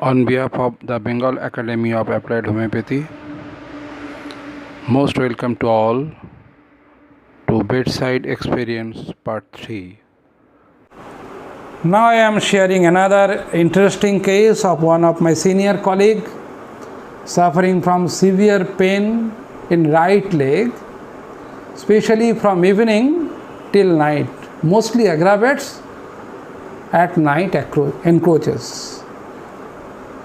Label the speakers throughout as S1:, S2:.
S1: On behalf of the Bengal Academy of Applied Homeopathy, most welcome to all to Bedside Experience Part 3.
S2: Now I am sharing another interesting case of one of my senior colleague suffering from severe pain in right leg, especially from evening till night, mostly aggravates at night encroaches.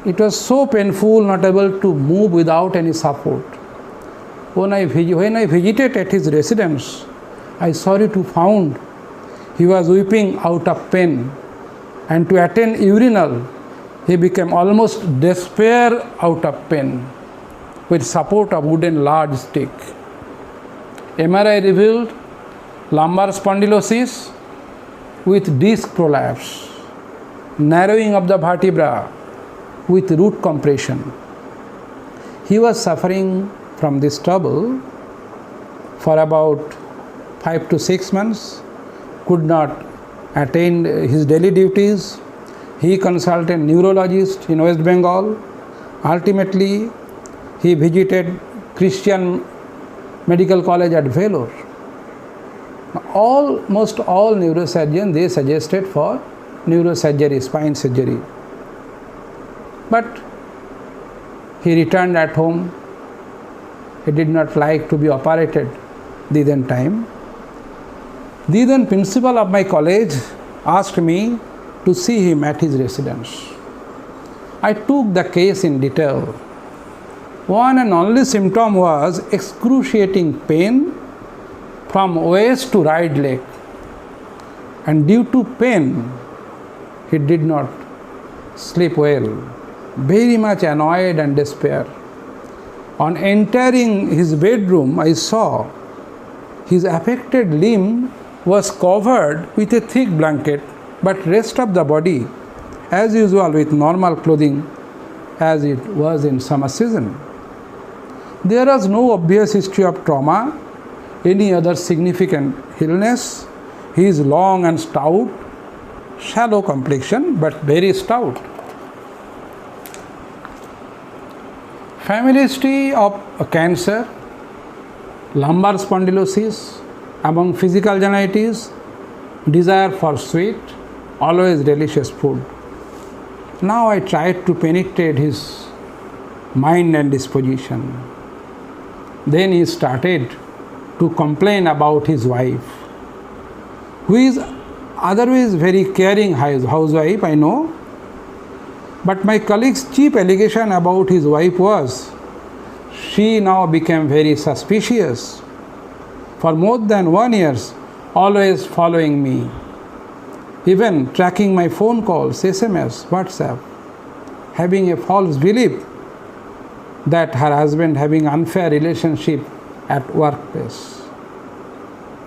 S2: It was so painful, not able to move without any support. When I visited at his residence, I sorry to found he was weeping out of pain, and to attain urinal, he became almost despair out of pain with support of wooden large stick. MRI revealed lumbar spondylosis with disc prolapse, narrowing of the vertebra with root compression. He was suffering from this trouble for about 5 to 6 months, could not attain his daily duties. He consulted neurologist in West Bengal. Ultimately, he visited Christian Medical College at Vellore. Almost all neurosurgeons, they suggested for neurosurgery, spine surgery. But he returned at home. He did not like to be operated the then time. The then principal of my college asked me to see him at his residence. I took the case in detail. One and only symptom was excruciating pain from waist to right leg. And due to pain, he did not sleep well. Very much annoyed and despair. On entering his bedroom, I saw his affected limb was covered with a thick blanket, but rest of the body, as usual, with normal clothing, as it was in summer season. There was no obvious history of trauma, any other significant illness. He is long and stout, shallow complexion, but very stout. Family history of cancer, lumbar spondylosis, among physical genetics, desire for sweet, always delicious food. Now I tried to penetrate his mind and disposition. Then he started to complain about his wife, who is otherwise very caring housewife, I know. But my colleague's chief allegation about his wife was she now became very suspicious. For more than 1 year, always following me, even tracking my phone calls, SMS, WhatsApp, having a false belief that her husband having unfair relationship at workplace.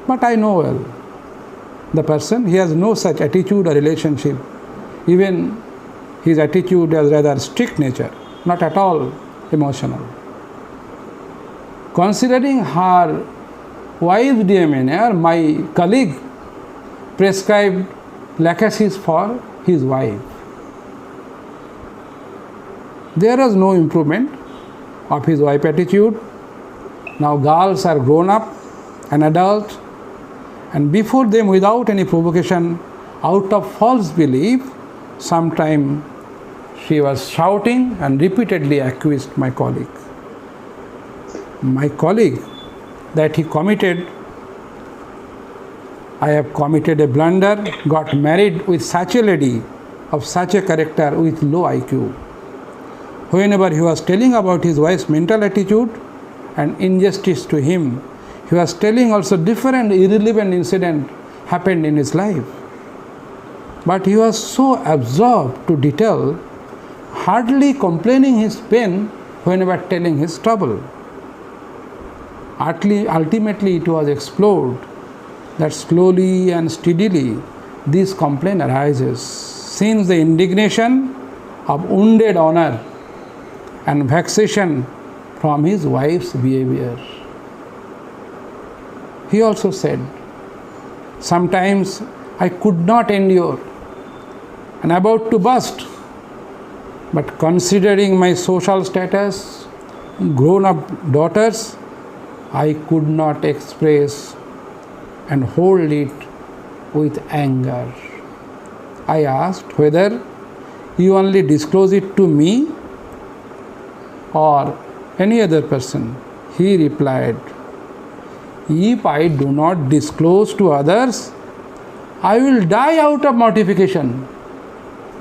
S2: But I know well the person, he has no such attitude or relationship. Even his attitude is rather strict nature, not at all emotional. Considering her wife's demeanor, my colleague prescribed laxatives for his wife. There was no improvement of his wife's attitude. Now girls are grown up and adult, and before them, without any provocation, out of false belief, sometime she was shouting and repeatedly accused my colleague. My colleague that I have committed a blunder, got married with such a lady of such a character with low IQ. Whenever he was telling about his wife's mental attitude and injustice to him, he was telling also different irrelevant incident happened in his life. But he was so absorbed to detail, hardly complaining his pain whenever telling his trouble. Ultimately, it was explored that slowly and steadily this complaint arises since the indignation of wounded honor and vexation from his wife's behavior. He also said, sometimes I could not endure and about to burst But considering my social status, grown up daughters, I could not express and hold it with anger. I asked whether you only disclose it to me or any other person. He replied, if I do not disclose to others, I will die out of mortification.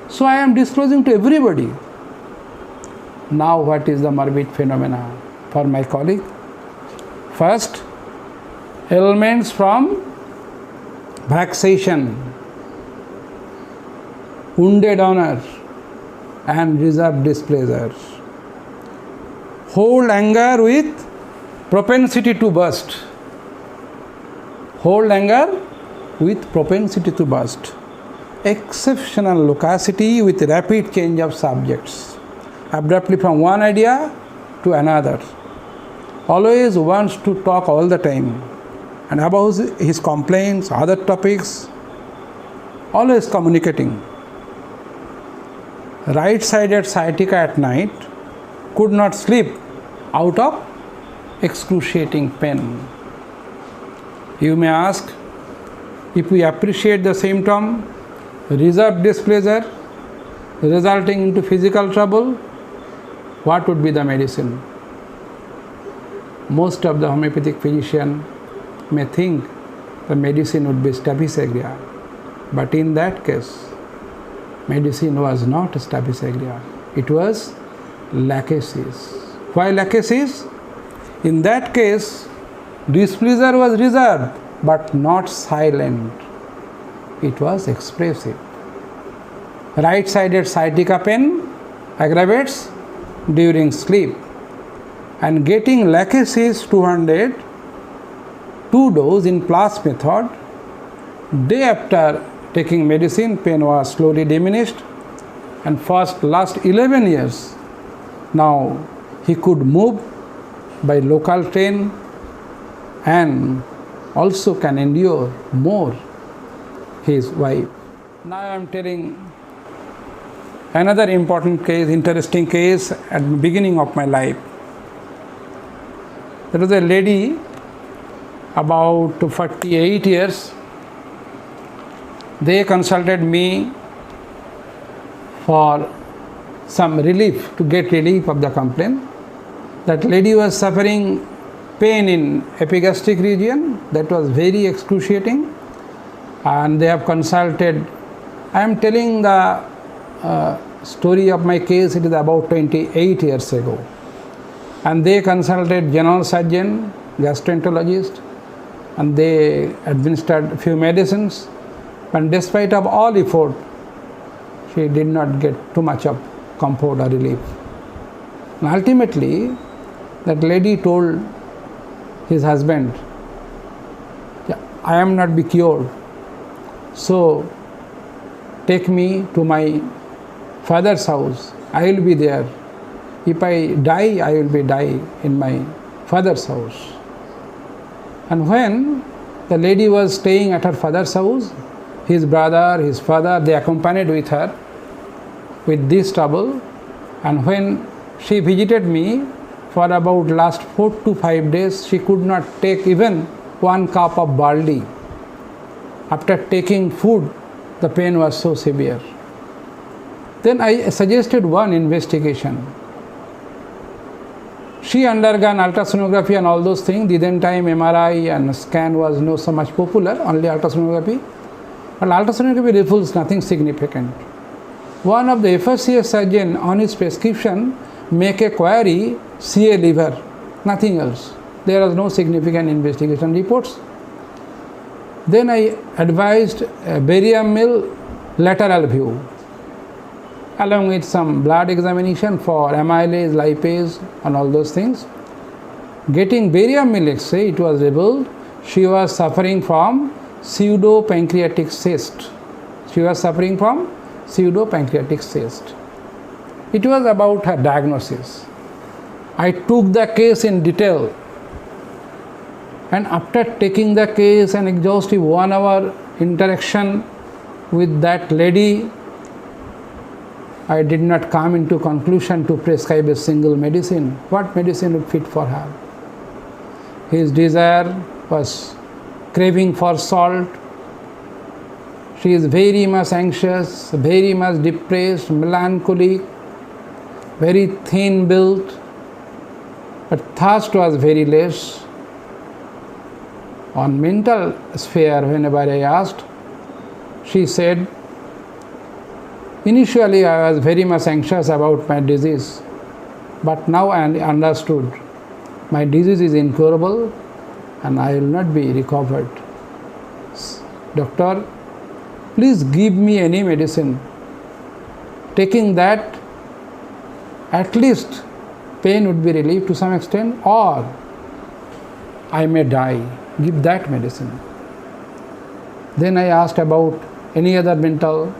S2: So I am disclosing to everybody. Now what is the morbid phenomena for my colleague? First, ailments from vexation, wounded honor and reserved displeasure. Hold anger with propensity to burst. Hold anger with propensity to burst. Exceptional loquacity with rapid change of subjects, abruptly from one idea to another. Always wants to talk all the time and about his complaints, other topics, always communicating. Right-sided sciatica at night, could not sleep out of excruciating pain. You may ask, if we appreciate the symptom, reserved displeasure resulting into physical trouble, what would be the medicine? Most of the homeopathic physicians may think the medicine would be Staphylococcus aureus, but in that case, medicine was not Staphylococcus aureus, it was lachesis. Why lachesis? In that case, displeasure was reserved but not silent. It was expressive. Right-sided sciatica pain aggravates during sleep, and getting lachesis 200 2 dose in plus method, day after taking medicine, pain was slowly diminished, and last 11 years, now he could move by local train and also can endure more his wife. Now I am telling another important case, interesting case at the beginning of my life. There was a lady about 48 years. They consulted me for some relief, to get relief of the complaint. That lady was suffering pain in epigastric region that was very excruciating, and they have consulted. I am telling the story of my case, it is about 28 years ago, and they consulted general surgeon, gastroenterologist, and they administered few medicines, and despite of all effort, she did not get too much of comfort or relief. And ultimately, that lady told his husband, I am not be cured, so take me to my father's house, I will be there. If I die, I will be die in my father's house. And when the lady was staying at her father's house, his brother, his father, they accompanied with her with this trouble. And when she visited me for about last 4 to 5 days, she could not take even 1 cup of barley. After taking food, the pain was so severe. Then I suggested one investigation. She undergone ultrasonography and all those things. Then time MRI and scan was not so much popular, only ultrasonography. But ultrasonography reveals nothing significant. One of the FRCS surgeon on his prescription make a query, CA liver, nothing else. There was no significant investigation reports. Then I advised a barium meal lateral view, along with some blood examination for amylase, lipase and all those things. Getting barium meal X-ray, it was revealed she was suffering from pseudo-pancreatic cyst. She was suffering from pseudo-pancreatic cyst. It was about her diagnosis. I took the case in detail, and after taking the case and exhaustive 1 hour interaction with that lady, I did not come into conclusion to prescribe a single medicine. What medicine would fit for her? His desire was craving for salt. She is very much anxious, very much depressed, melancholic, very thin built, but thirst was very less. On mental sphere, whenever I asked, she said, initially I was very much anxious about my disease, but now I understood my disease is incurable and I will not be recovered. Doctor, please give me any medicine. Taking that, at least pain would be relieved to some extent, or I may die. Give that medicine. Then I asked about any other mental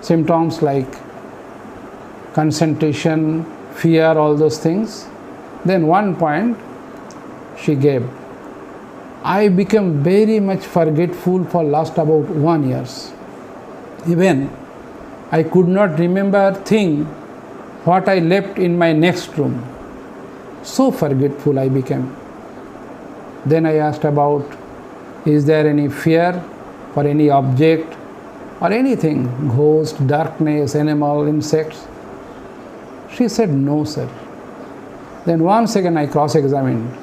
S2: symptoms like concentration, fear, all those things. Then one point she gave. I became very much forgetful for last about 1 year. Even I could not remember thing what I left in my next room. So forgetful I became. Then I asked about, is there any fear for any object or anything, ghost, darkness, animal, insects? She said, no, sir. Then once again I cross-examined.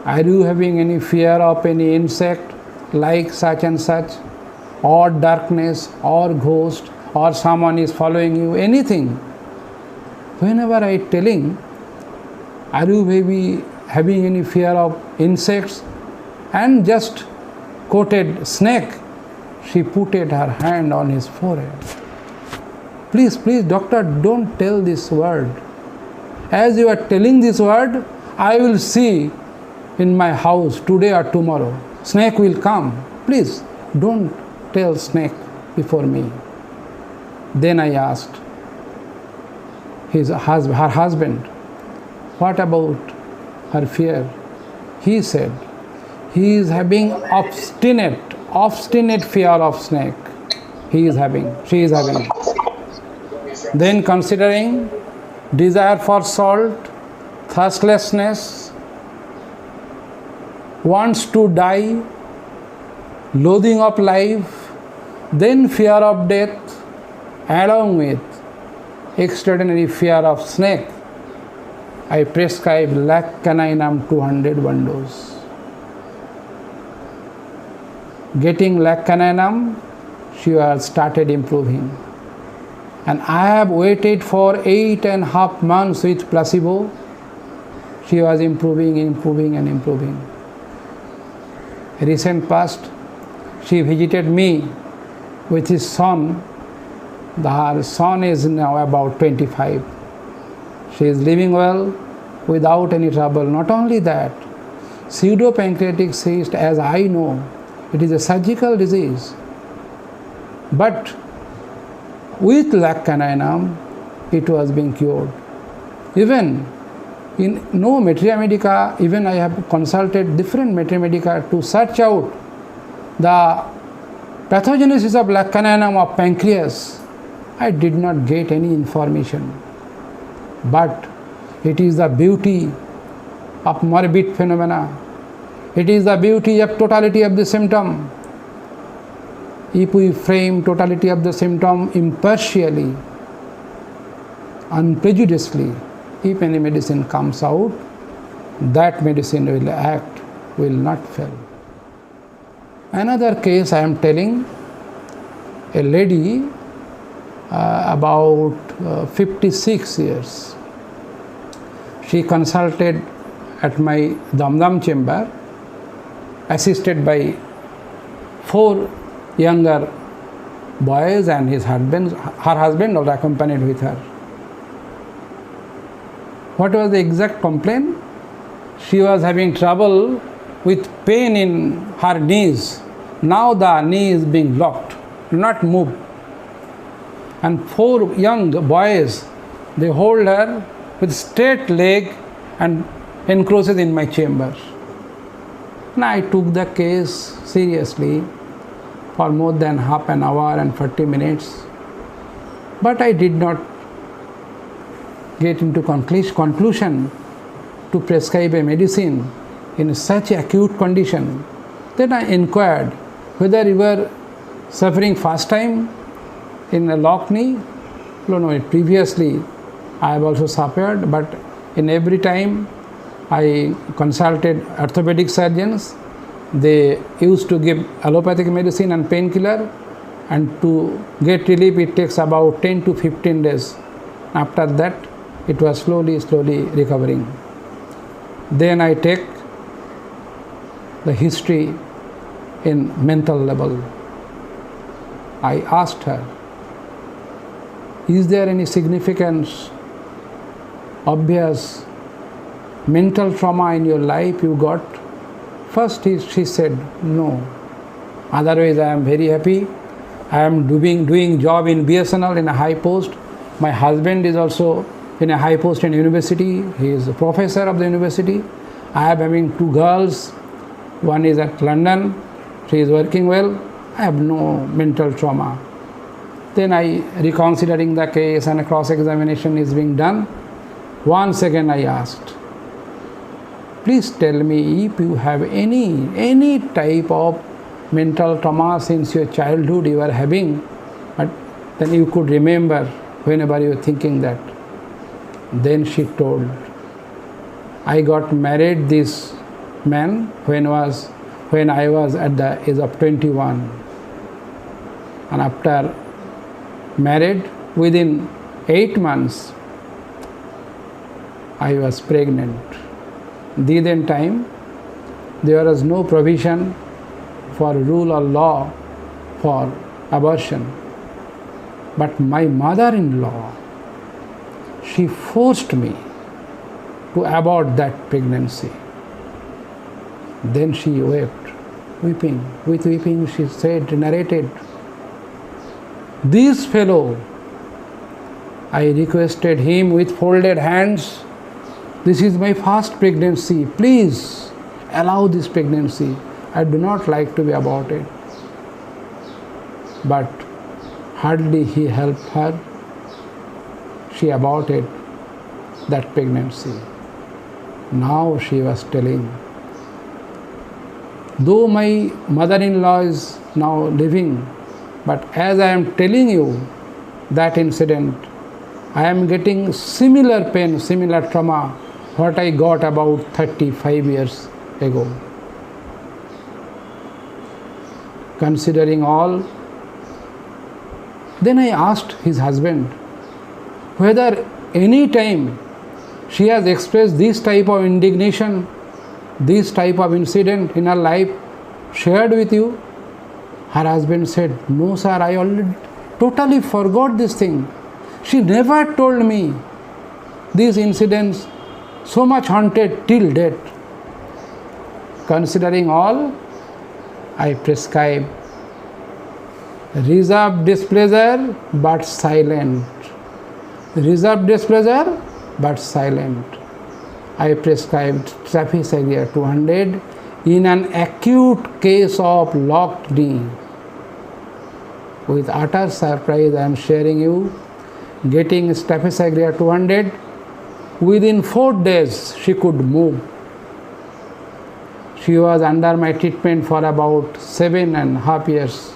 S2: Are you having any fear of any insect like such and such, or darkness, or ghost, or someone is following you, anything? Whenever I telling, are you maybe having any fear of insects, and just quoted snake, she put her hand on his forehead. Please, doctor, don't tell this word. As you are telling this word, I will see in my house today or tomorrow. Snake will come. Please, don't tell snake before me. Then I asked her husband, what about her fear? He said, he is having obstinate fear of snake. She is having. Then considering desire for salt, thirstlessness, wants to die, loathing of life, then fear of death, along with extraordinary fear of snake, I prescribed Lac-Caninum 201 dose. Getting Lac-Caninum, she has started improving. And I have waited for 8.5 months with placebo. She was improving. Recent past, she visited me with his son. Her son is now about 25. She is living well without any trouble. Not only that, pseudopancreatic cyst, as I know, it is a surgical disease. But with Lac-Caninum, it was being cured. Even in no materia medica, even I have consulted different materia medica to search out the pathogenesis of Lac-Caninum of pancreas. I did not get any information. But it is the beauty of morbid phenomena. It is the beauty of totality of the symptom. If we frame totality of the symptom impartially, unprejudicedly, if any medicine comes out, that medicine will act, will not fail. Another case I am telling, a lady about 56 years. She consulted at my Damdam chamber, assisted by 4 younger boys and her husband also accompanied with her. What was the exact complaint? She was having trouble with pain in her knees. Now the knee is being locked, not move. And 4 young boys, they hold her with straight leg and encroaches in my chamber. And I took the case seriously for more than half an hour and 40 minutes. But I did not get into conclusion to prescribe a medicine in such acute condition. Then I inquired whether you were suffering first time in a locked knee. No, previously I have also suffered, but in every time I consulted orthopedic surgeons. They used to give allopathic medicine and painkiller, and to get relief it takes about 10 to 15 days. After that it was slowly recovering. Then I take the history in mental level. I asked her, is there any significance, obvious mental trauma in your life you got? First she said, no. Otherwise I am very happy. I am doing job in BSNL in a high post. My husband is also in a high post in university. He is a professor of the university. I am having 2 girls. One is at London. She is working well. I have no mental trauma. Then I reconsidering the case and a cross-examination is being done. Once again I asked, please tell me if you have any type of mental trauma since your childhood you are having, but then you could remember whenever you are thinking that. Then she told, I got married this man when I was at the age of 21, and after married within 8 months I was pregnant. Then time there was no provision for rule or law for abortion, but my mother-in-law, she forced me to abort that pregnancy. Then she wept, weeping. With weeping she said, narrated, this fellow, I requested him with folded hands, this is my first pregnancy, please allow this pregnancy. I do not like to be aborted. But hardly he helped her, she aborted that pregnancy. Now she was telling, though my mother-in-law is now living, but as I am telling you that incident, I am getting similar pain, similar trauma, what I got about 35 years ago. Considering all, then I asked his husband whether any time she has expressed this type of indignation, this type of incident in her life shared with you. Her husband said, no sir, I already totally forgot this thing. She never told me these incidents so much haunted till date. Considering all, I prescribe reserved displeasure but silent. Reserved displeasure but silent. I prescribed Staphysagra 200 in an acute case of locked knee. With utter surprise, I am sharing you, getting Staphysagra 200, within 4 days she could move. She was under my treatment for about 7.5 years.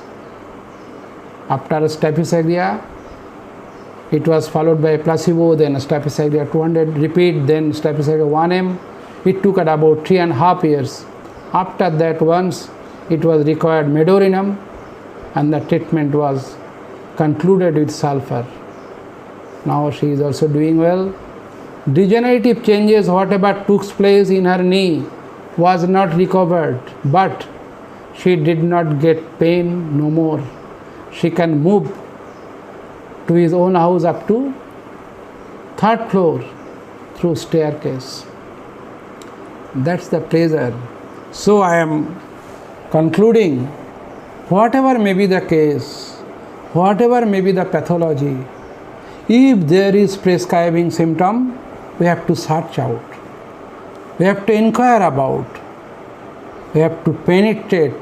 S2: After Staphysagra, it was followed by placebo, then Staphysagra 200, repeat, then Staphysagra 1M. It took at about 3.5 years. After that, once it was required medorinum, and the treatment was concluded with sulfur. Now she is also doing well. Degenerative changes, whatever took place in her knee, was not recovered, but she did not get pain no more. She can move to his own house up to 3rd floor through staircase. That's the pleasure. So I am concluding, whatever may be the case, whatever may be the pathology, if there is prescribing symptom, we have to search out. We have to inquire about. We have to penetrate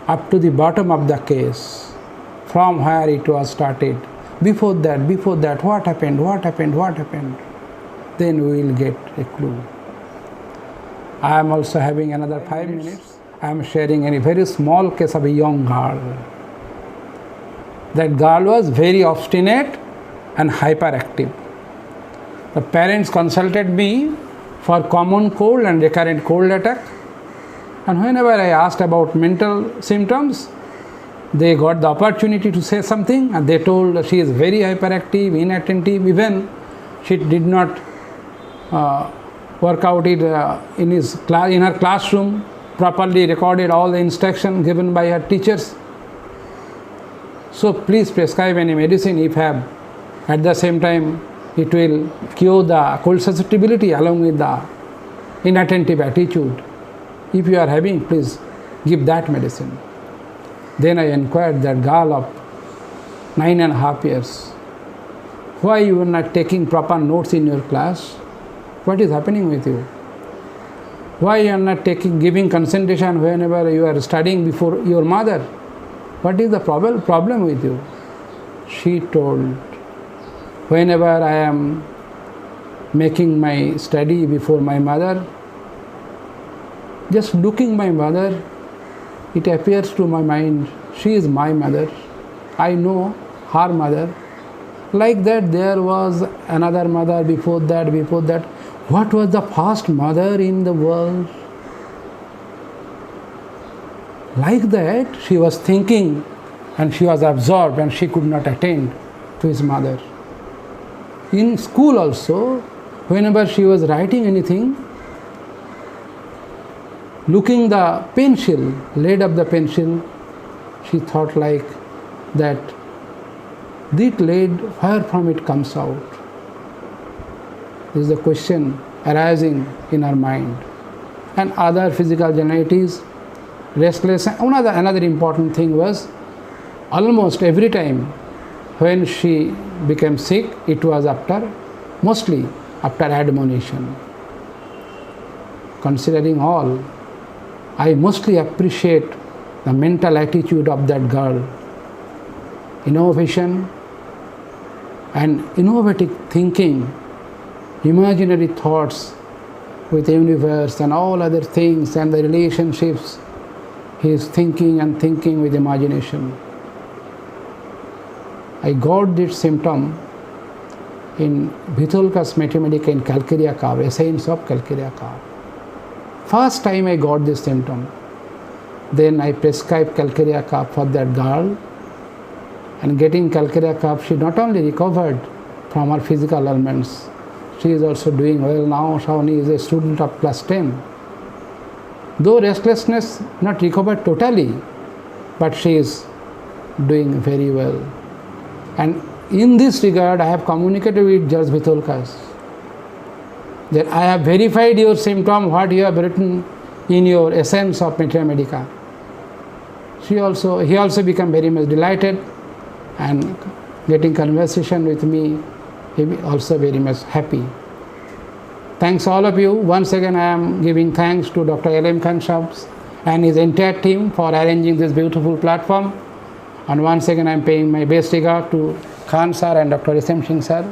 S2: up to the bottom of the case, from where it was started, before that, what happened? Then we will get a clue. I am also having another 5 minutes. I am sharing a very small case of a young girl. That girl was very obstinate and hyperactive. The parents consulted me for common cold and recurrent cold attack. And whenever I asked about mental symptoms, they got the opportunity to say something, and they told she is very hyperactive, inattentive, even she did not work out it in her classroom, properly recorded all the instruction given by her teachers. So please prescribe any medicine if have. At the same time, it will cure the cold susceptibility along with the inattentive attitude. If you are having, please give that medicine. Then I inquired that girl of 9.5 years, why you are not taking proper notes in your class? What is happening with you? Why you are not giving concentration whenever you are studying before your mother? What is the problem with you? She told, whenever I am making my study before my mother, just looking my mother, it appears to my mind, she is my mother. I know her mother. Like that, there was another mother before that. What was the first mother in the world? Like that, she was thinking and she was absorbed and she could not attend to his mother. In school also, whenever she was writing anything, looking the pencil, laid up the pencil, she thought like that, this laid, where from it comes out? This is the question arising in her mind. And other physical generalities, restless. Another important thing was, almost every time when she became sick, it was mostly after admonition. Considering all, I mostly appreciate the mental attitude of that girl. Innovation and innovative thinking, imaginary thoughts with the universe and all other things and the relationships. He is thinking with imagination. I got this symptom in Vitholka's Mathematica in Calcarea Cave, Essays of Calcarea Cave. First time I got this symptom. Then I prescribed Calcarea Cave for that girl. And getting Calcarea Cave, she not only recovered from her physical ailments, she is also doing well now. Shawnee is a student of class 10. Though restlessness not recovered totally, but she is doing very well. And in this regard, I have communicated with Judge Vitholkas that I have verified your symptom, what you have written in your Essence of Mathematica. He also became very much delighted, and getting conversation with me, he also very much happy. Thanks all of you. Once again, I am giving thanks to Dr. L.M. Khan Sahab and his entire team for arranging this beautiful platform. And once again, I am paying my best regard to Khan sir and Dr. S.M. Singh sir,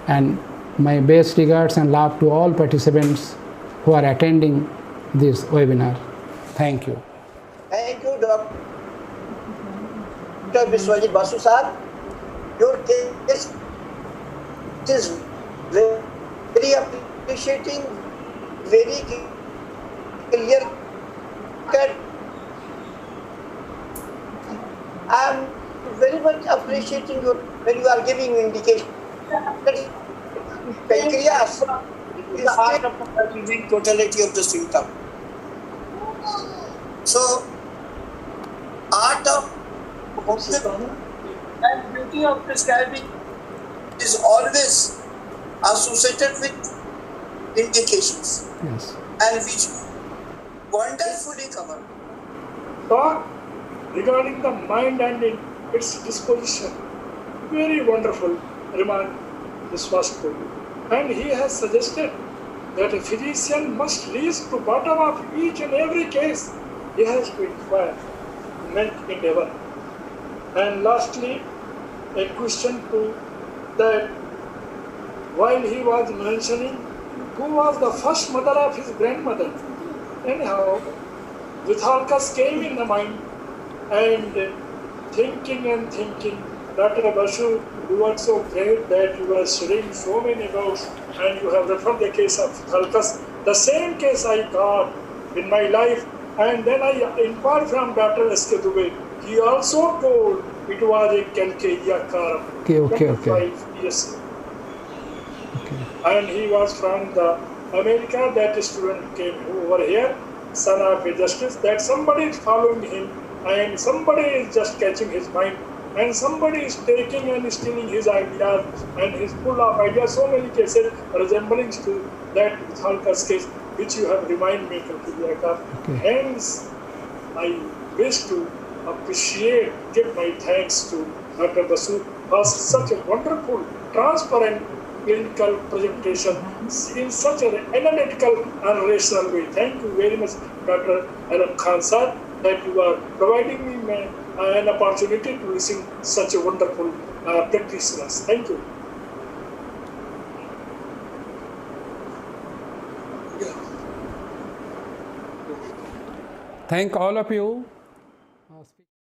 S2: and my best regards and love to all participants who are attending this webinar. Thank you.
S3: Thank you, Dr. Biswajit Basu sir. Your case is very appreciating, very clear cut. I am very much appreciating when you are giving indication that pancreas is the heart of the totality of the symptom. So, art of and beauty of prescribing is always associated with indications,
S2: Yes.
S3: and which wonderfully covered.
S4: Talk regarding the mind and its disposition. Very wonderful remark this was put. And he has suggested that a physician must reach to bottom of each and every case he has to inquire, meant endeavor. And lastly, a question to that while he was mentioning who was the first mother of his grandmother. Anyhow, Vithalkas came in the mind and thinking and thinking, Dr. Basu, you are so great that you are studying so many books and you have referred the case of Vithalkas. The same case I got in my life, and then I inquired from Dr. S.K. Dubey. He also told it was a Kalkeya Karam.
S2: Okay.
S4: 25 years. And he was from the America. That student came over here, son of a justice, that somebody is following him and somebody is just catching his mind and somebody is taking and stealing his ideas and he's full of ideas. So many cases resembling to that Vithalkas case which you have reminded me of. Hence, I wish to appreciate, give my thanks to Dr. Basu for such a wonderful, transparent clinical presentation in such an analytical and rational way. Thank you very much, Dr. Alam Khan sir, that you are providing me an opportunity to listen such a wonderful practitioners. Thank you.
S2: Thank all of you